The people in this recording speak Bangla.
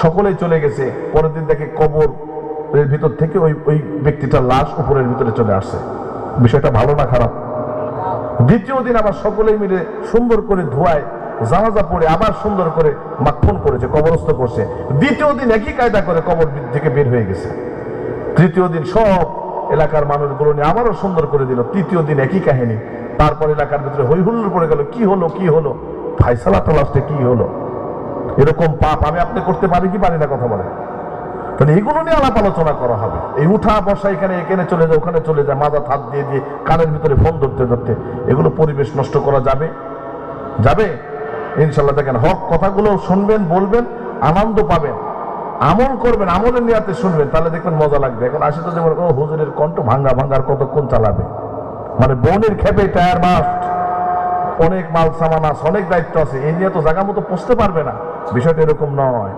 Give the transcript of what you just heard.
সকলেই চলে গেছে। পরের দিন দেখে কবরের ভিতর থেকে ওই ব্যক্তিটার লাশ উপরের ভিতরে চলে আসছে। বিষয়টা ভালো না খারাপ? দ্বিতীয় দিন আবার সকলেই মিলে সুন্দর করে ধোয়ায় জানাজা পড়ে আবার সুন্দর করে মাখন করেছে, কবরস্থ করছে। দ্বিতীয় দিন একই কায়দা করে কবর থেকে বের হয়ে গেছে। তৃতীয় দিন সব এলাকার মানুষগুলো নিয়ে আবারও সুন্দর করে দিল। তৃতীয় দিন একই কাহিনী। তারপর এলাকার ভিতরে হই হুল্লোড় পড়ে গেল, কি হলো কি হলো, ফায়সালা তো লাস্টে কি হলো। এরকম পাপ আমি আপনি করতে পারি কি পারি না, কথা বলে। তাহলে এগুলো নিয়ে আলাপ আলোচনা করা হবে। এই উঠা বসা, এখানে চলে যায় ওখানে চলে যায়, মাথা হাত দিয়ে দিয়ে কানের ভিতরে ফোন ধরতে ধরতে, এগুলো পরিবেশ নষ্ট করা যাবে? যাবে ইনশাল্লাহ। দেখেন, হক কথাগুলো শুনবেন, বলবেন, আনন্দ পাবেন, আমল করবেন, আমলের নিয়াতে শুনবেন, তাহলে দেখবেন মজা লাগবে। এখন আসে তো যেমন হুজুরের কণ্ঠ ভাঙ্গা ভাঙ্গার কতক্ষণ চালাবে, মানে বোনের খেপে টায়ার মাস্ট, অনেক মাল সামান আছে, অনেক দায়িত্ব আছে, এই নিয়ে তো জায়গা মতো পৌঁছতে পারবে না। বিষয়টা এরকম নয়।